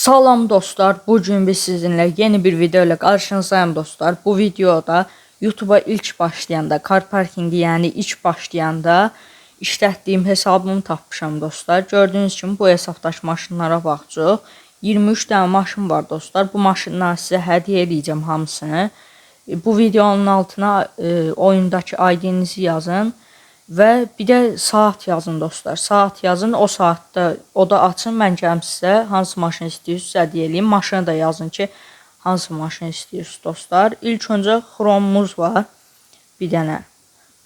Salam dostlar, bugün biz sizinle yeni bir video ile karşınızdayım dostlar. Bu videoda YouTube'a ilk başlayanda, car parkingi yani ilk başlayanda işlətdiyim hesabımı tapmışam dostlar. Gördüğünüz kimi bu hesabdaş maşınlara baxacaq. 23 tane maşın var dostlar. Bu maşınları sizə hədiyyə edəcəm hamısını. Bu videonun altına oyundakı ID-nizi yazın. Və bir də saat yazın dostlar. Saat yazın, o saatdə o da açın, mən gələm sizə hansı maşın istəyirsiniz hədiyyə eləyim. Maşını da yazın ki, hansı maşın istəyirsiniz dostlar. İlk öncə xromumuz var. Bir dənə.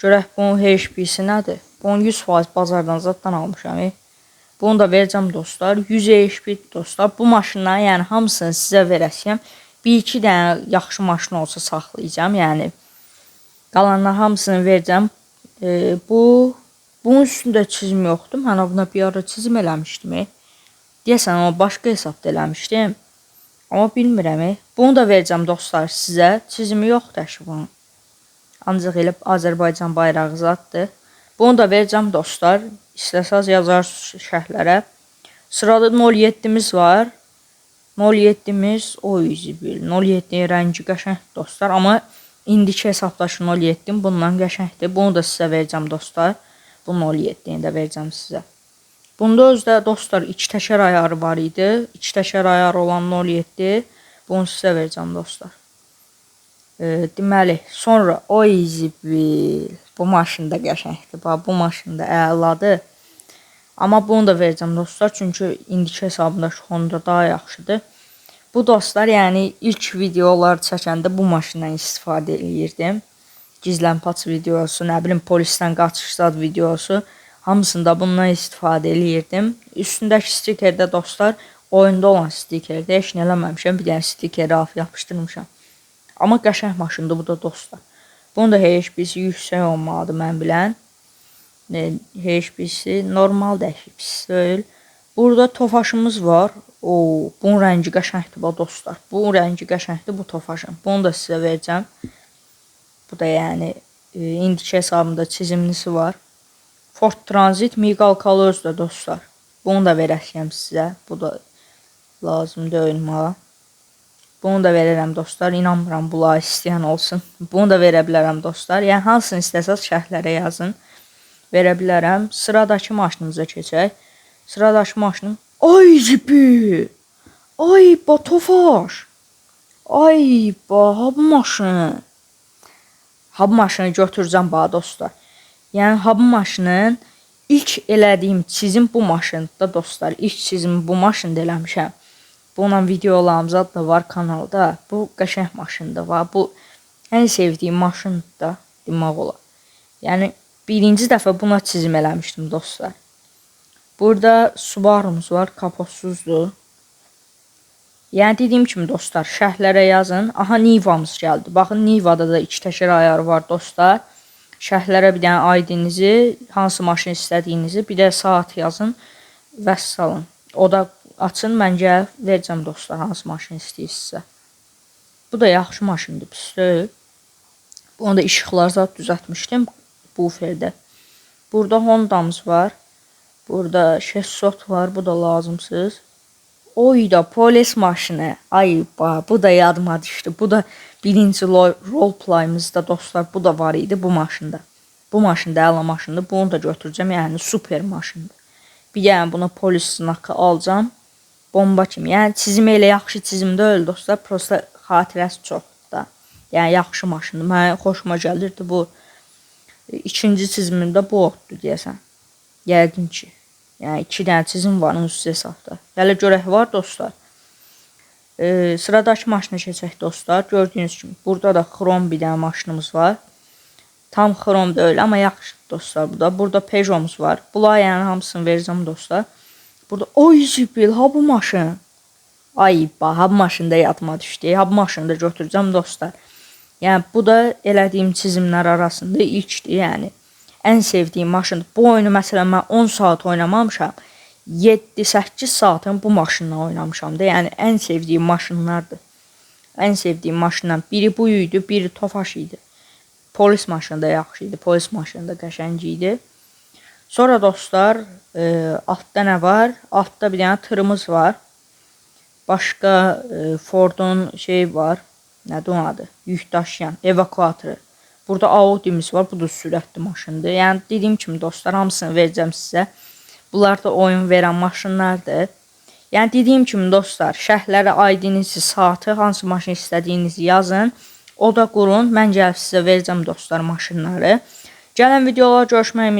Görək bunun HP-si nədir? Bunu 100% bazardan zaddan almışam. Bunu da verəcəm dostlar. 100 HP dostlar. Bu maşınların yəni hamısını sizə verəsiyəm. Bir-iki dənə yaxşı maşın olsa saxlayacağım. Yəni qalanlar hamısını verəcəm. Bunun üstündə çizim yoxdur. Mən buna bir ara çizim eləmişdim. Deyəsən o başqa hesabda eləmişdim. Amma bilmirəm. Bunu da verəcəm dostlar sizə. Çizimi yoxdur ki bunun. Ancaq elə Azərbaycan bayrağı zaddır. Bunu da verəcəm dostlar. İstəsəz yazarsınız şərhlərə. Sırada 07'miz var. 07'miz o yüzü bil. 07 rəngi qəşəng dostlar. Amma indiki hesabdaşı 07 bundan qəşəngdir. Bunu da sizə verəcəm dostlar. Bu 07'ni də verəcəm sizə. Bunda özdə dostlar 2 təkər ayarı var idi. 2 təkər ayarı olan 07. Bunu sizə verəcəm dostlar. Deməli, sonra o bil. Bu maşın da qəşəngdir. Bu maşın da əladır. Amma bunu da verəcəm dostlar. Çünki indiki hesabımda Honda daha yaxşıdır. Bu dostlar, yəni ilk videolar çəkəndə bu maşından istifadə edirdim. Gizlənpaç videosu, nə bilim polisdən qaçış zad videosu, hamısında bundan istifadə edirdim. Üstündəki stikerdə dostlar, oyunda olan stikerdə heç nə eləməmişəm. Bir dənə stikeri yapışdırmışam. Amma qəşəng maşındır bu da dostlar. Bunun da HP-si yüksək olmalıdır mən bilən. HP-si normal da HP-si deyil. Burada tofaşımız var. Bunun rəngi qəşəngdir dostlar. Bunun rəngi qəşəngdir bu tofaşın. Bunu da sizə verəcəm. Bu da yəni indiki hesabımda çizimlisi var. Ford Transit Migal Kalözdə dostlar. Bunu da verəcəm sizə. Bu da lazım deyil mənə. Bunu da verərəm dostlar. İnanmıram bunlar istəyən olsun. Bunu da verə bilərəm dostlar. Yəni hansını istəsəz şərhlərə yazın. Verə bilərəm. Sıradakı maşınımıza keçək. Sıradakı maşınım. Ay cipi. Ay Tofaş. Ay ha bu maşın. Ha bu maşını götürəcəm dostlar. Yəni ha bu maşının ilk elədiyim çizim bu maşında dostlar. İlk çizimi bu maşında eləmişəm. Bununla videolarımız da var kanalda. Bu qəşəng maşında var. Bu ən sevdiyim maşın da demək olar. Yəni birinci dəfə buna çizim eləmişdim dostlar. Burada Subaru'muz var, kapotsuzdur. Yəni dediyim kimi dostlar, şərhlərə yazın. Aha, Niva'mız gəldi. Baxın, Niva'da da 2 təkər ayarı var dostlar. Şərhlərə bir dənə ID-nizi, hansı maşın istədiyinizi, bir də saat yazın və salın. O da açın, məncə verəcəm dostlar, hansı maşın istəyirsinizsə. Bu da yaxşı maşındır, pis deyil. Bunu da işıqlar zat düzəltmişdim buferdə. Burada Honda'mız var. Burada Şessot var. Bu da lazımsız. Oy da polis maşını. Ay bu da yadıma düşdü. Bu da birinci roleplayımızda dostlar. Bu da var idi bu maşında. Bu maşında əla maşındır. Bunu da götürəcəm. Yəni super maşındır. Bir yəni buna polis sınaqı alacağım. Bomba kimi. Yəni çizim elə yaxşı çizim deyil dostlar. Prosta xatirəsi çoxdur da. Yəni yaxşı maşındır. Mənə xoşuma gəlirdi bu. İkinci çizimimdə bu oldu deyəsən. Yəqin ki. Yəni 2 dənə çizim var üst hesabda. Hələ görək var dostlar. Sıradakı maşına keçək dostlar. Gördüyünüz kimi burada da xrom bir dənə maşınımız var. Tam xrom deyil amma yaxşı dostlar bu da. Burada Peugeot'umuz var. Bunlar yəni hamısını verəcəm dostlar. Burada oy zibil ha bu maşın. Ay ha bu maşında yadıma düşdü. Ha bu maşını da götürəcəm dostlar. Yəni bu da elədiyim çizimlər arasında ilkdir yəni. Ən sevdiyim maşındır. Bu oyunu məsələn mən 10 saat oynamamışam. 7-8 saatın bu maşınla oynamışam da. Yəni ən sevdiyim maşınlardır. Ən sevdiyim maşından biri bu idi, biri Tofaş idi. Polis maşını da yaxşı idi. Polis maşını da qəşəng idi. Sonra dostlar, altda nə var? Altda bir dənə tırımız var. Başqa Ford'un şey var. Nədir onun adı? Yük daşıyan evakuatoru. Burada Audi'miz var. Bu da sürətli maşındır. Yəni dediyim kimi dostlar, hamısını verəcəm sizə. Bunlar da oyun verən maşınlardır. Yəni dediyim kimi dostlar, şərhlərə aidinizi, saatı, hansı maşın istədiyinizi yazın. O da qurun. Mən gəlib sizə verəcəm dostlar maşınları. Gələn videolar görüşmək ümidi.